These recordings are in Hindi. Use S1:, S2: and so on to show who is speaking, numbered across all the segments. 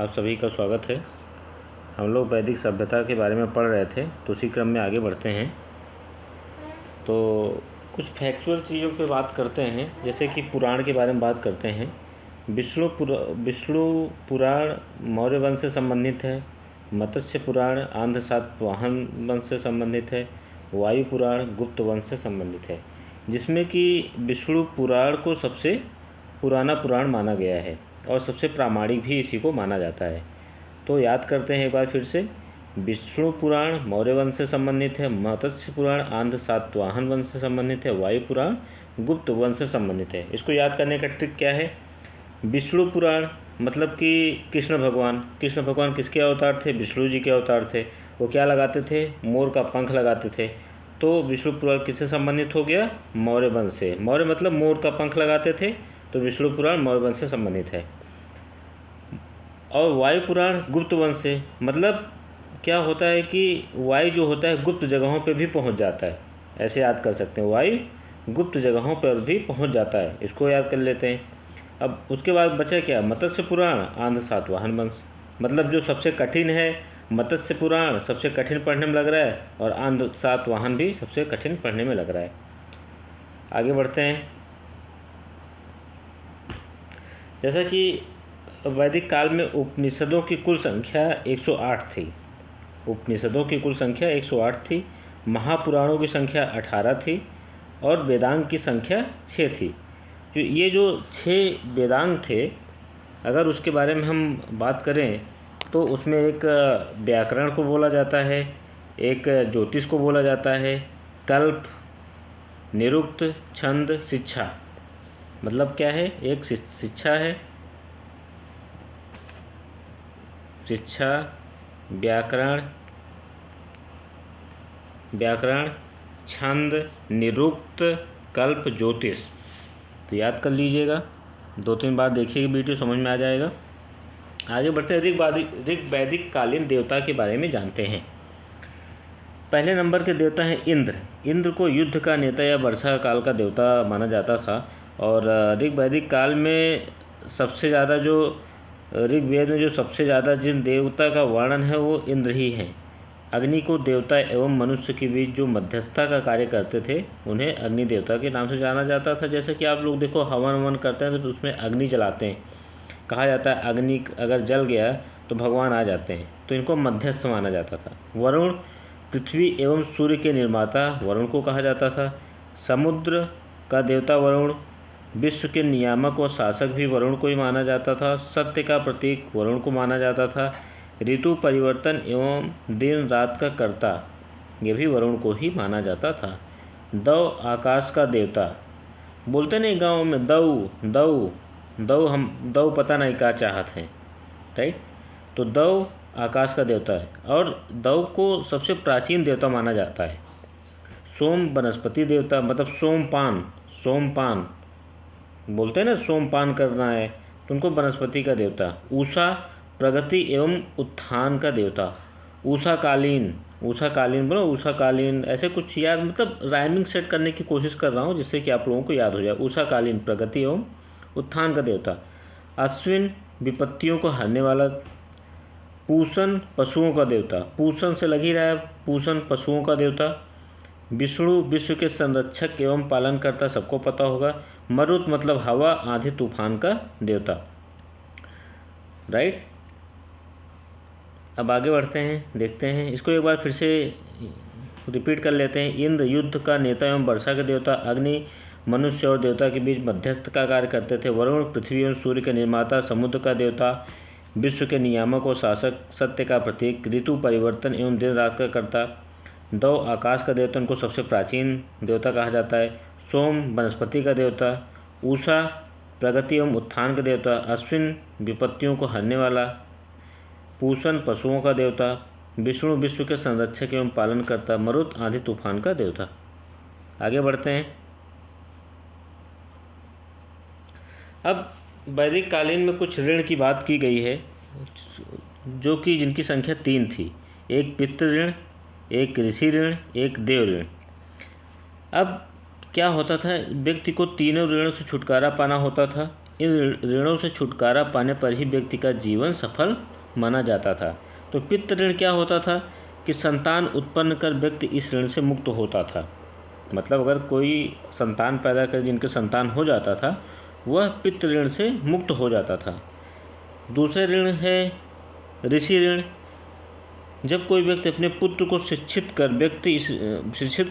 S1: आप सभी का स्वागत है। हम लोग वैदिक सभ्यता के बारे में पढ़ रहे थे, तो उसी क्रम में आगे बढ़ते हैं। तो कुछ फैक्चुअल चीज़ों पे बात करते हैं, जैसे कि पुराण के बारे में बात करते हैं। विष्णु पुराण मौर्य वंश से संबंधित है। मत्स्य पुराण आंध्र सातवाहन वंश से संबंधित है। वायु पुराण गुप्त वंश से संबंधित है, जिसमें कि विष्णु पुराण को सबसे पुराना पुराण माना गया है और सबसे प्रामाणिक भी इसी को माना जाता है। तो याद करते हैं एक बार फिर से। विष्णु पुराण मौर्य वंश से संबंधित है। मत्स्य पुराण आंध्र सातवाहन वंश से संबंधित है। वायु पुराण गुप्त वंश से संबंधित है। इसको याद करने का ट्रिक क्या है? विष्णु पुराण मतलब कि कृष्ण भगवान किसके अवतार थे? विष्णु जी के अवतार थे। वो क्या लगाते थे? मोर का पंख लगाते थे। तो विष्णु पुराण किससे संबंधित हो गया? मौर्य वंश से। मौर्य मतलब मोर का पंख लगाते थे, तो विष्णु पुराण मौर्य वंश से संबंधित है। और वायु पुराण गुप्त वंश से, मतलब क्या होता है कि वायु जो होता है गुप्त जगहों पर भी पहुंच जाता है। ऐसे याद कर सकते हैं, वायु गुप्त जगहों पर भी पहुंच जाता है। इसको याद कर लेते हैं। अब उसके बाद बचा क्या? मत्स्य पुराण आंध्र सातवाहन वंश, मतलब जो सबसे कठिन है। मत्स्य पुराण सबसे कठिन पढ़ने में लग रहा है और आंध्र सातवाहन भी सबसे कठिन पढ़ने में लग रहा है। आगे बढ़ते हैं। जैसा कि वैदिक काल में उपनिषदों की कुल संख्या 108 थी। उपनिषदों की कुल संख्या 108 थी। महापुराणों की संख्या 18 थी और वेदांग की संख्या 6 थी। जो 6 वेदांग थे, अगर उसके बारे में हम बात करें तो उसमें एक व्याकरण को बोला जाता है, एक ज्योतिष को बोला जाता है, कल्प, निरुक्त, छंद, शिक्षा। मतलब क्या है? एक शिक्षा है, शिक्षा, व्याकरण, छंद, निरुक्त, कल्प, ज्योतिष। तो याद कर लीजिएगा, 2-3 बार देखिएगा वीडियो, समझ में आ जाएगा। आगे बढ़ते हैं। ऋग वैदिक कालीन देवता के बारे में जानते हैं। पहले नंबर के देवता हैं इंद्र। इंद्र को युद्ध का नेता या वर्षा काल का देवता माना जाता था। और ऋग वैदिक काल में सबसे ज़्यादा ऋग्वेद में जो सबसे ज़्यादा जिन देवता का वर्णन है वो इंद्र ही हैं। अग्नि को देवता एवं मनुष्य के बीच जो मध्यस्थता का कार्य करते थे, उन्हें अग्नि देवता के नाम से जाना जाता था। जैसे कि आप लोग देखो, हवन ववन करते हैं तो उसमें अग्नि जलाते हैं। कहा जाता है अग्नि अगर जल गया तो भगवान आ जाते हैं, तो इनको मध्यस्थ माना जाता था। वरुण पृथ्वी एवं सूर्य के निर्माता वरुण को कहा जाता था। समुद्र का देवता वरुण, विश्व के नियामक और शासक भी वरुण को ही माना जाता था। सत्य का प्रतीक वरुण को माना जाता था। ऋतु परिवर्तन एवं दिन रात का कर्ता, ये भी वरुण को ही माना जाता था। दव आकाश का देवता, बोलते नहीं गाँव में दव पता नहीं क्या चाहत है, राइट? तो दव आकाश का देवता है और दव को सबसे प्राचीन देवता माना जाता है। सोम वनस्पति देवता, मतलब सोमपान बोलते हैं ना, सोमपान करना है, तो उनको वनस्पति का देवता। उषा प्रगति एवं उत्थान का देवता। उषाकालीन बोलो, उषाकालीन, ऐसे कुछ याद, मतलब राइमिंग सेट करने की कोशिश कर रहा हूँ जिससे कि आप लोगों को याद हो जाए। उषाकालीन प्रगति एवं उत्थान का देवता। अश्विन विपत्तियों को हरने वाला। पूषण पशुओं का देवता, पूषण से लग ही रहा है, पूषण पशुओं का देवता। विष्णु विश्व के संरक्षक एवं पालनकर्ता, सबको पता होगा। मरुत मतलब हवा, आंधी, तूफान का देवता, राइट? अब आगे बढ़ते हैं, देखते हैं इसको एक बार फिर से रिपीट कर लेते हैं। इंद्र युद्ध का नेता एवं वर्षा के देवता। अग्नि मनुष्य और देवता के बीच मध्यस्थ का कार्य करते थे। वरुण पृथ्वी एवं सूर्य के निर्माता। समुद्र का देवता, विश्व के नियामक और शासक, सत्य का प्रतीक। ऋतु परिवर्तन एवं दिन रात का कर्ता। दव आकाश का देवता, उनको सबसे प्राचीन देवता कहा जाता है। सोम वनस्पति का देवता। उषा प्रगति एवं उत्थान का देवता। अश्विन विपत्तियों को हरने वाला। पूषण पशुओं का देवता। विष्णु विश्व के संरक्षक एवं पालन करता। मरुत आंधी तूफान का देवता। आगे बढ़ते हैं। अब वैदिक कालीन में कुछ ऋण की बात की गई है, जो कि जिनकी संख्या 3 थी। एक पितृ ऋण, एक ऋषि ऋण, एक देव ऋण। अब क्या होता था, व्यक्ति को तीनों ऋणों से छुटकारा पाना होता था। इन ऋणों से छुटकारा पाने पर ही व्यक्ति का जीवन सफल माना जाता था। तो पितृ ऋण क्या होता था कि संतान उत्पन्न कर व्यक्ति इस ऋण से मुक्त होता था। मतलब अगर कोई संतान पैदा कर जिनके संतान हो जाता था वह पितृ ऋण से मुक्त हो जाता था। दूसरे ऋण है ऋषि ऋण। जब कोई व्यक्ति अपने पुत्र को शिक्षित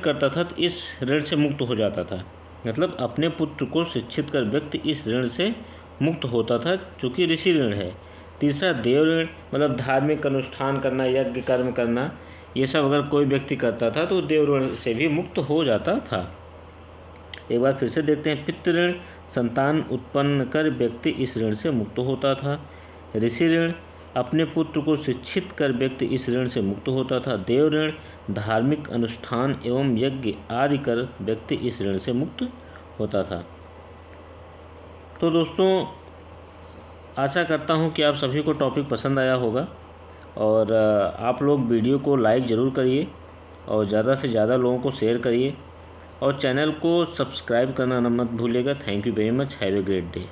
S1: करता था तो इस ऋण से मुक्त हो जाता था। मतलब अपने पुत्र को शिक्षित कर व्यक्ति इस ऋण से मुक्त होता था, जो कि ऋषि ऋण है। तीसरा देव ऋण, मतलब धार्मिक अनुष्ठान करना, यज्ञ कर्म करना, ये सब अगर कोई व्यक्ति करता था तो देव ऋण से भी मुक्त हो जाता था। एक बार फिर से देखते हैं। पितृ ऋण, संतान उत्पन्न कर व्यक्ति इस ऋण से मुक्त होता था। ऋषि ऋण, अपने पुत्र को शिक्षित कर व्यक्ति इस ऋण से मुक्त होता था। देव ऋण, धार्मिक अनुष्ठान एवं यज्ञ आदि कर व्यक्ति इस ऋण से मुक्त होता था। तो दोस्तों, आशा करता हूँ कि आप सभी को टॉपिक पसंद आया होगा और आप लोग वीडियो को लाइक ज़रूर करिए और ज़्यादा से ज़्यादा लोगों को शेयर करिए और चैनल को सब्सक्राइब करना न मत भूलिएगा। Thank you very much. Have a great day.